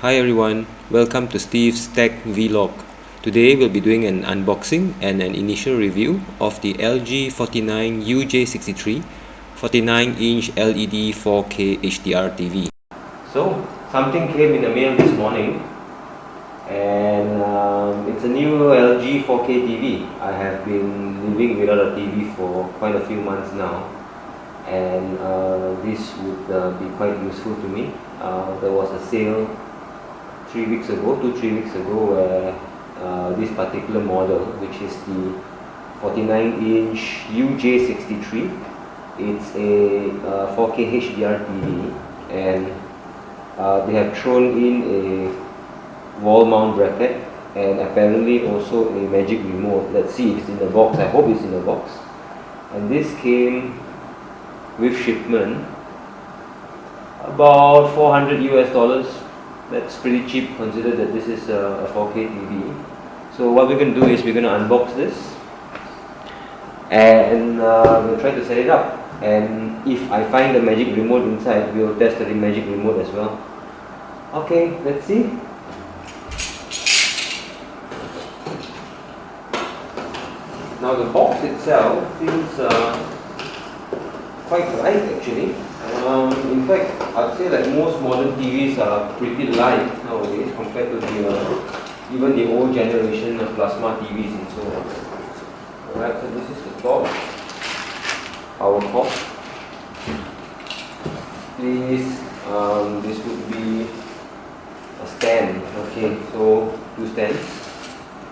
Hi everyone, welcome to Steve's Tech Vlog. Today we'll be doing an unboxing and an initial review of the LG 49 UJ63 49-inch LED 4K HDR TV. So, something came in the mail this morning and it's a new LG 4K TV. I have been living without a TV for quite a few months now, and this would be quite useful to me. There was a sale 3 weeks ago, 2-3 weeks ago, where this particular model, which is the 49-inch UJ63, it's a 4K HDR TV, and they have thrown in a wall mount bracket and apparently also a magic remote. Let's see if it's in the box. I hope it's in the box. And this came with shipment about $400 US. That's pretty cheap considered that this is a 4K TV. So what we're going to do is we're going to unbox this and we'll try to set it up. And if I find the magic remote inside, we'll test the magic remote as well. Okay, let's see. Now the box itself feels quite light actually. In fact, I'd say that most modern TVs are pretty light nowadays compared to the even the old generation of plasma TVs and so on. Alright, so this is the top, power cord. This would be a stand. Okay, so 2 stands.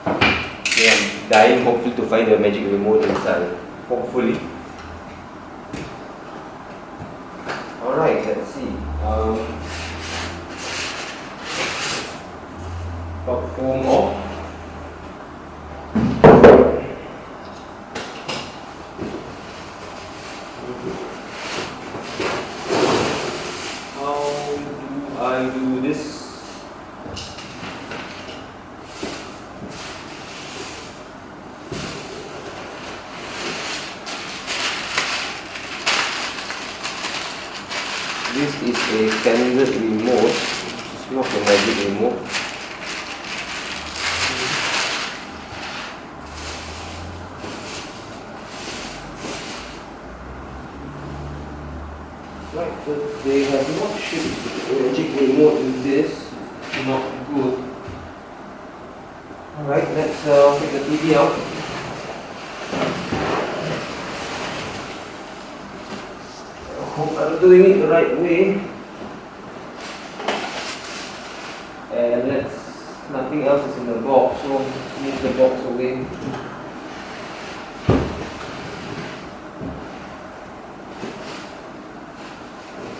Okay, I'm dying hopefully to find the magic remote inside. Hopefully. Alright, let's see. Top foam off. How do I do this? This is a standard remote. It's not a magic remote. Right, so they have not shipped the magic remote with this. It's not good. Alright, let's take the TV out. Hope I'm doing it the right way. And nothing else is in the box, so move the box away.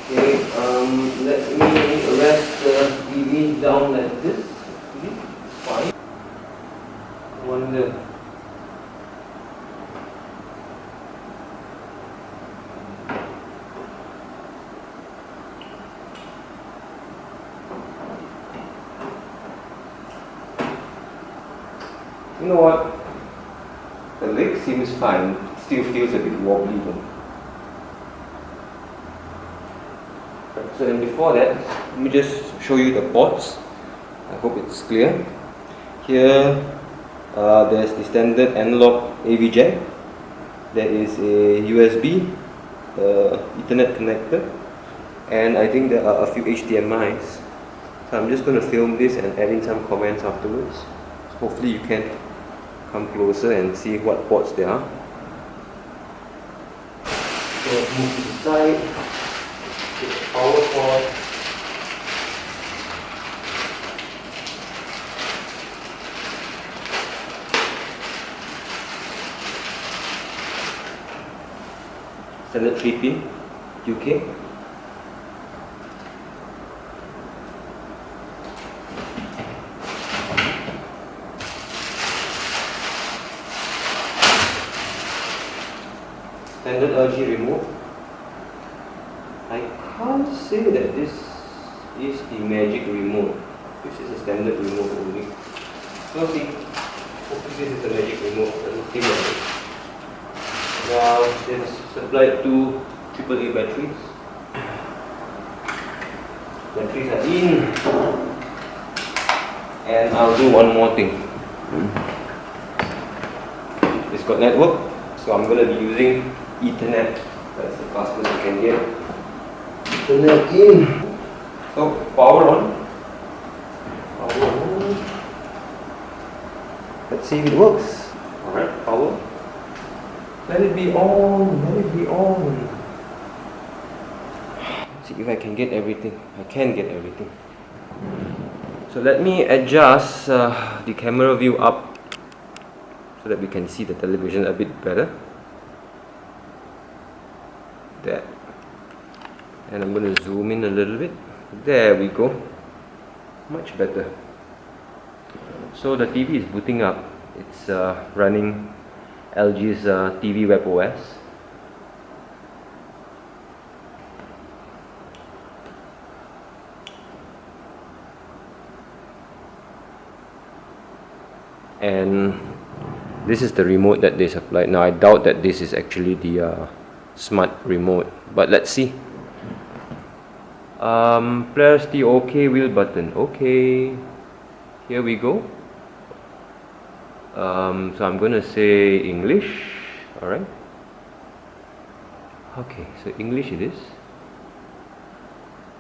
Okay, let me rest the TV down like this. Fine. I wonder. You know what? The leg seems fine. Still feels a bit wobbly though. So then before that, let me just show you the ports. I hope it's clear. Here, there's the standard analog AV jack. There is a USB, Ethernet connector, and I think there are a few HDMIs. So I'm just going to film this and add in some comments afterwards. So hopefully you can come closer and see what ports there are. So move to the side, get the power cord. Standard 3-pin UK. Standard LG remote. I can't say that this is the magic remote. This is a standard remote only. So see, hopefully this is the magic remote. Doesn't seem like it. Now it's supplied to AAA batteries. Batteries are in. And I'll do one more thing. It's got network, so I'm going to be using Ethernet. That's the fastest I can get. Ethernet in. So power on. Power on. Let's see if it works. Alright, power. Let it be on. Let it be on. Let's see if I can get everything. I can get everything. So let me adjust the camera view up so that we can see the television a bit better. There. And I'm going to zoom in a little bit. There we go. Much better. So the TV is booting up. It's running LG's TV Web OS. And this is the remote that they supplied. Now I doubt that this is actually the smart remote, but let's see. Press the OK wheel button. Okay, here we go. So I'm gonna say English. Alright. Okay, so English it is.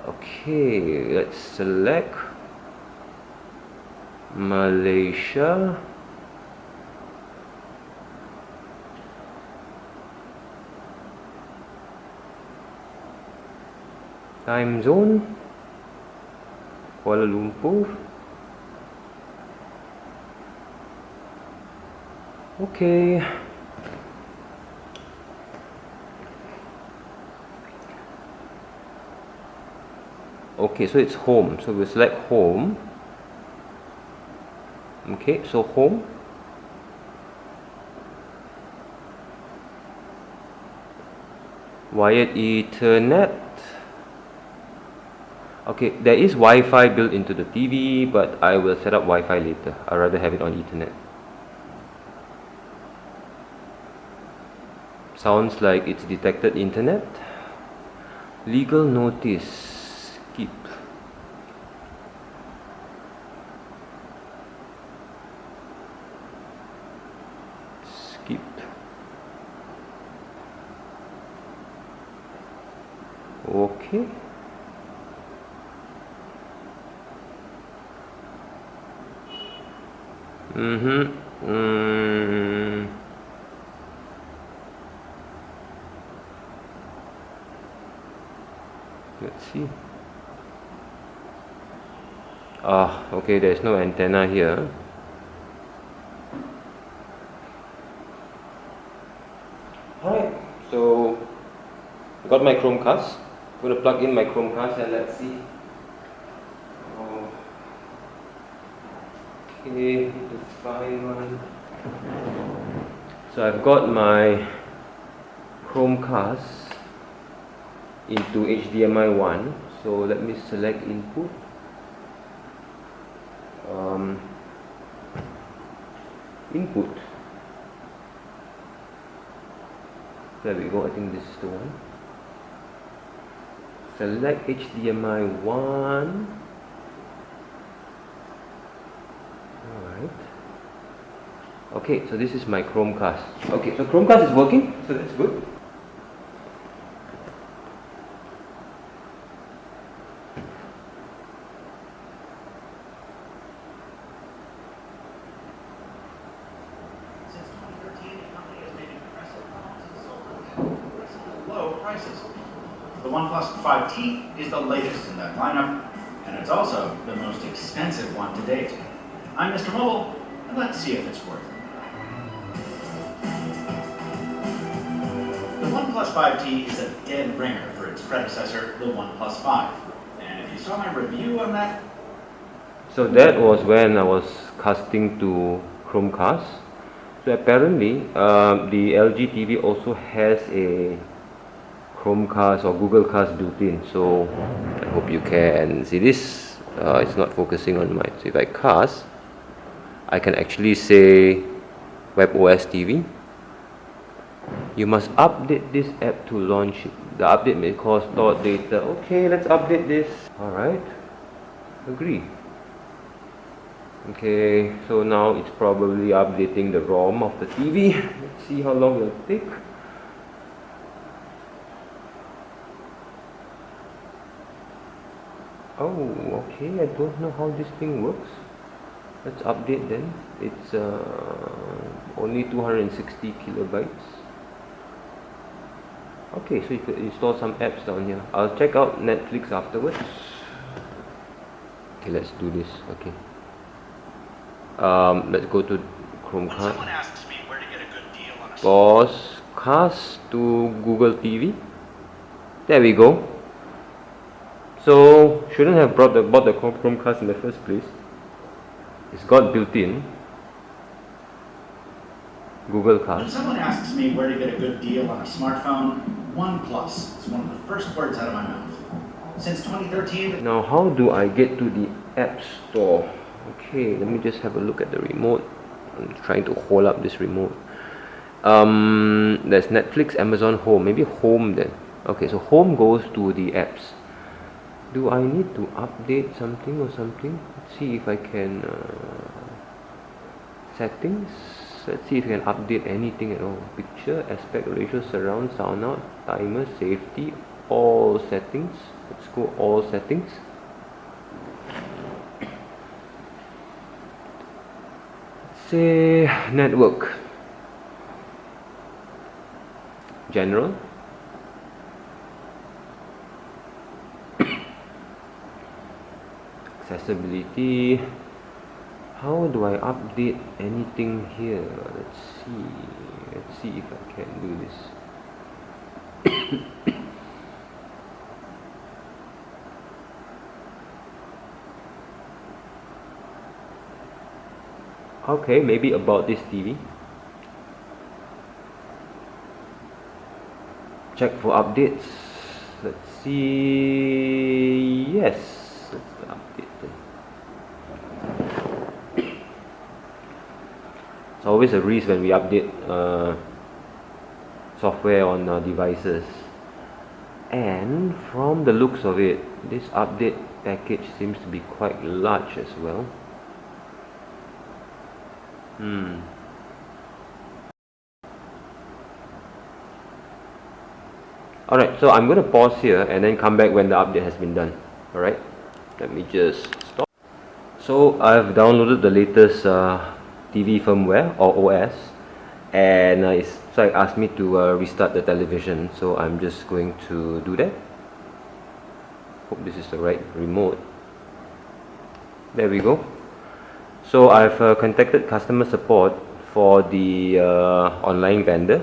Okay, let's select Malaysia. Time zone Kuala Lumpur. Okay. Okay, so it's home. So we'll select home. Okay, so home. Wired Ethernet. Okay, there is Wi-Fi built into the TV, but I will set up Wi-Fi later. I'd rather have it on Ethernet. Sounds like it's detected internet. Legal notice. Skip. Skip. Okay. Let's see. Okay, there's no antenna here. Alright, so I got my Chromecast. I'm going to plug in my Chromecast and let's see. Okay, need to find one. So I've got my Chromecast into HDMI 1. So let me select input. Input. There we go. I think this is the one. Select HDMI 1. Alright. Okay, so this is my Chromecast. Okay, so Chromecast is working, so that's good. Since 2013, the company has made impressive phones and sold them at impressively low prices. The OnePlus 5T is the latest in that lineup, and it's also the most expensive one to date. I'm Mr. Mobile, and let's see if it's worth it. The OnePlus 5T is a dead ringer for its predecessor, the OnePlus 5. And if you saw my review on that... So that was when I was casting to Chromecast. So apparently, the LG TV also has a Chromecast or Google Cast built in. So I hope you can see this. It's not focusing on mine. So if I cast, I can actually say WebOS TV. You must update this app to launch it. The update may cause stored data. Okay, let's update this. Alright. Agree. Okay, so now it's probably updating the ROM of the TV. Let's see how long it'll take. Oh, okay, I don't know how this thing works. Let's update then. It's only 260 kilobytes. Okay, so you could install some apps down here. I'll check out Netflix afterwards. Okay, let's do this. Okay. Let's go to Chromecast. Pause. Cast to Google TV. There we go. So shouldn't have bought the Chromecast in the first place. It's got built-in Google When Cast. someone asks me where to get a good deal on a smartphone, OnePlus is one of the first words out of my mouth. Since 2013... Now how do I get to the App Store? Okay, let me just have a look at the remote. I'm trying to hold up this remote. There's Netflix, Amazon Home. Maybe Home then. Okay, so Home goes to the apps. Do I need to update something or something? Let's see if I can settings. Let's see if you can update anything at all. Picture, aspect ratio, surround, sound out, timer, safety, all settings. Let's go all settings. Let's say network, general, accessibility. How do I update anything here? Let's see if I can do this. Okay, maybe about this TV. Check for updates. Let's see. Yes, let's update then. It's always a risk when we update software on devices, and from the looks of it, this update package seems to be quite large as well. Alright, so I'm going to pause here and then come back when the update has been done. Alright, let me just stop. So I've downloaded the latest TV firmware or OS, and it's asked me to restart the television, so I'm just going to do that. Hope this is the right remote. There we go. So I've contacted customer support for the online vendor,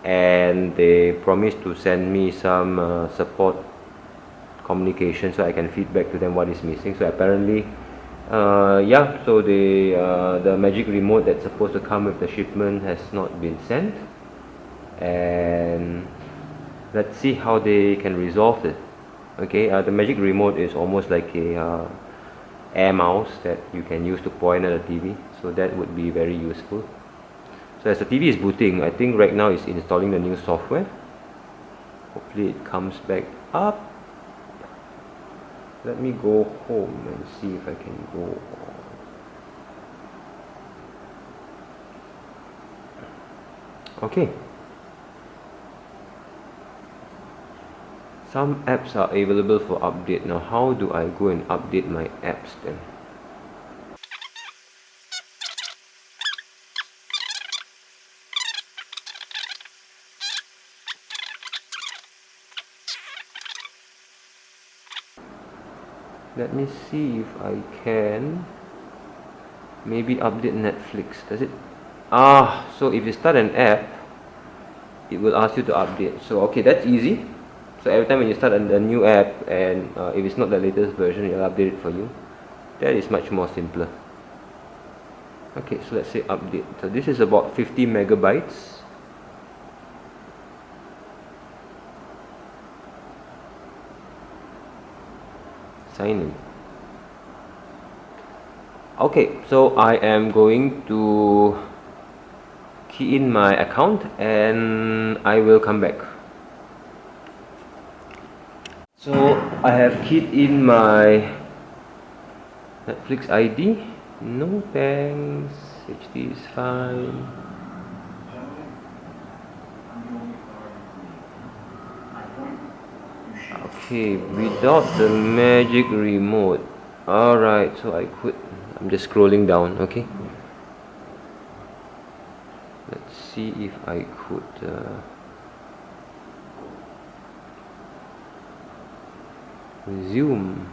and they promised to send me some support communication so I can feedback to them what is missing. So apparently yeah, so the magic remote that's supposed to come with the shipment has not been sent, and let's see how they can resolve it. Okay, the magic remote is almost like a air mouse that you can use to point at a TV, so that would be very useful. So as the TV is booting, I think right now it's installing the new software. Hopefully it comes back up. Let me go home and see if I can go. Okay. Some apps are available for update. Now how do I go and update my apps then? Let me see if I can maybe update Netflix. Does it? So if you start an app, it will ask you to update. So okay, that's easy. So every time when you start a new app, and if it's not the latest version, it'll update it for you. That is much more simpler. Okay, so let's say update. So this is about 50 megabytes. Sign in. Okay, so I am going to key in my account and I will come back. So I have keyed in my Netflix ID No thanks. HD is fine. Okay, without the magic remote. Alright, so I'm just scrolling down, okay? Let's see if I could resume.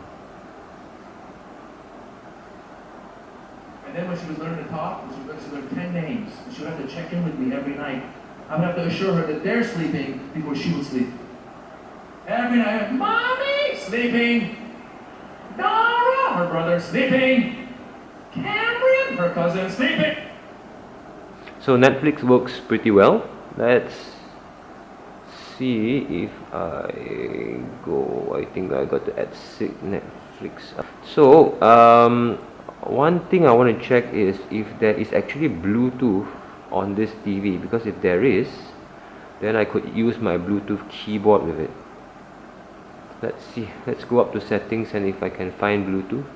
And then when she was learning to talk, she learned 10 names. And she would have to check in with me every night. I would have to assure her that they're sleeping before she would sleep. Every night, Mommy, sleeping. Dara, her brother, sleeping. Cameron, her cousin, sleeping. So Netflix works pretty well. Let's see if I go. I think I got to add Netflix. So one thing I want to check is if there is actually Bluetooth on this TV, because if there is, then I could use my Bluetooth keyboard with it. Let's see, let's go up to settings and if I can find Bluetooth.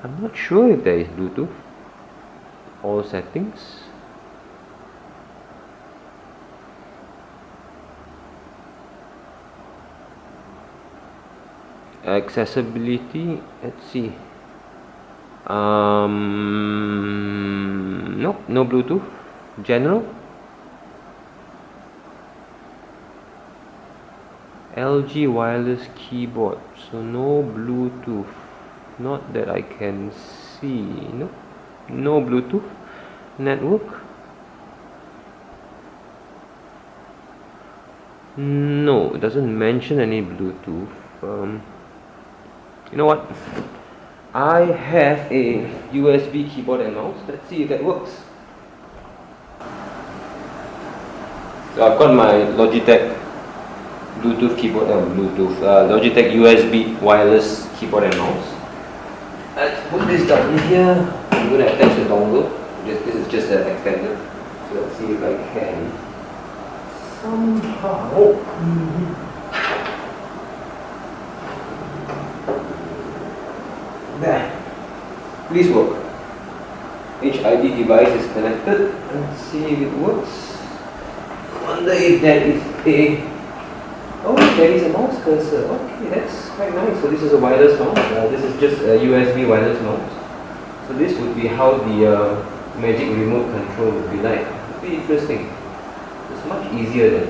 I'm not sure if there is Bluetooth. All settings. Accessibility, let's see. Nope, no Bluetooth. General. LG wireless keyboard, so no Bluetooth, not that I can see. Nope, no Bluetooth. Network, no, it doesn't mention any Bluetooth. You know what, I have a USB keyboard and mouse. Let's see if that works. So I've got my Logitech Bluetooth keyboard, Logitech USB wireless keyboard and mouse. Let's put this down here. I'm going to attach the dongle. This is just an extender. So let's see if I can somehow. There. Please work. HID device is connected. Let's see if it works. I wonder if there is a. Oh, there is a mouse cursor. Okay, that's quite nice. So this is a wireless mouse. This is just a USB wireless mouse. So this would be how the magic remote control would be like. It'd be interesting. It's much easier than.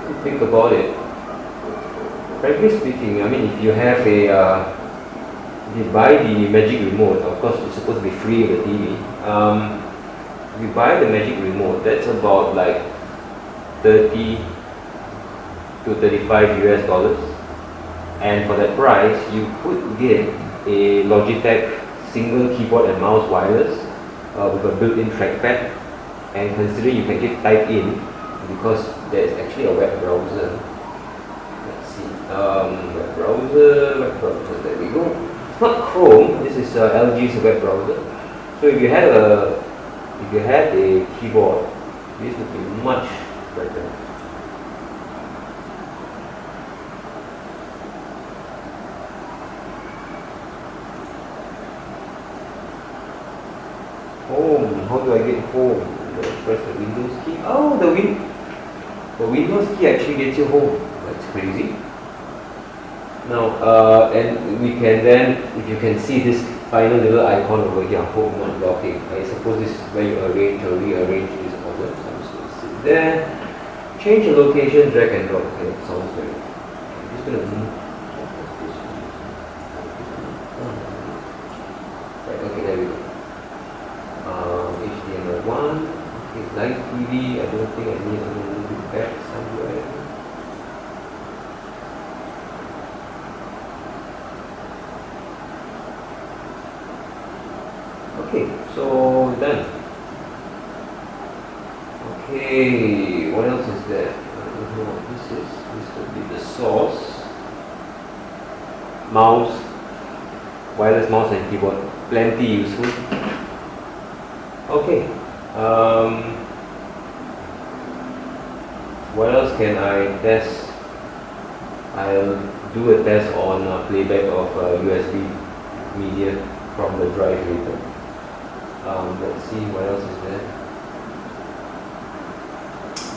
If you think about it, frankly speaking, I mean, if you have a, if you buy the magic remote, of course it's supposed to be free with the TV. If you buy the magic remote, that's about like 30 to 35 US dollars, and for that price you could get a Logitech single keyboard and mouse wireless with a built-in trackpad, and considering you can get type in because there is actually a web browser. Let's see, web browser, there we go. It's not Chrome, this is LG's web browser. So if you had a keyboard, this would be much better. Home, how do I get home? Press the Windows key. Oh, the Windows key actually gets you home. That's crazy. Now, and we can then, if you can see this final little icon over here, home not blocking. I suppose this is where you arrange or rearrange this order. So I'm just going to sit there, change the location, drag and drop. Okay, that sounds very good. I'm just going to move. Right, okay, there we go. HDMI 1. Okay, live TV. I don't think I need a little bit back somewhere. Okay, so done. Okay, what else is there? I don't know what this is. This could be the source. Mouse, wireless mouse and keyboard. Plenty useful. Okay. What else can I test? I'll do a test on playback of USB media from the drive later. Let's see what else is there.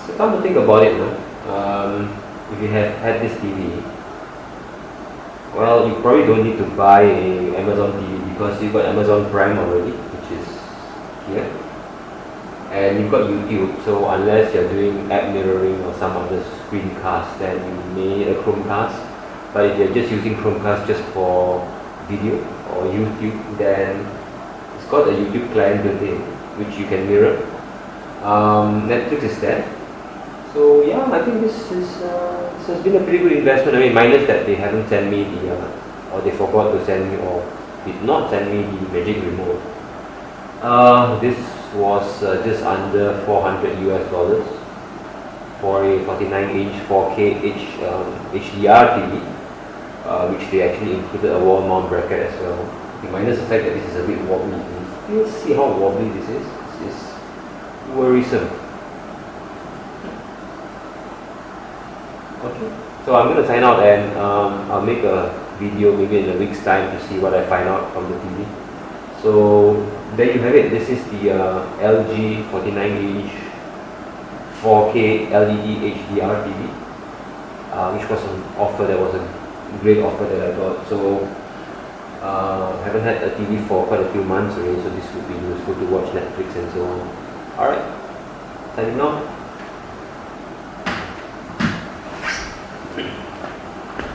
So come to think about it, no? If you have had this TV, well, you probably don't need to buy a Amazon TV because you've got Amazon Prime already, which is here, and you've got YouTube. So unless you're doing app mirroring or some other screencast, then you may need a Chromecast. But if you're just using Chromecast just for video or YouTube, then it's got a YouTube client built in, which you can mirror. Netflix is there. So yeah, I think this has been a pretty good investment. I mean, minus that they haven't sent me the, or they forgot to send me, or did not send me the Magic Remote. This was just under $400 for a 49-inch 4K HDR TV, which they actually included a wall mount bracket as well. Minus the fact that this is a bit wobbly. You see how wobbly this is? This is worrisome. Okay, so I'm going to sign out, and I'll make a video maybe in a week's time to see what I find out from the TV. So there you have it. This is the LG 49-inch 4K LED HDR TV, which was an offer. That was a great offer that I got. So haven't had a TV for quite a few months already, so this would be useful to watch Netflix and so on. Alright, signing off.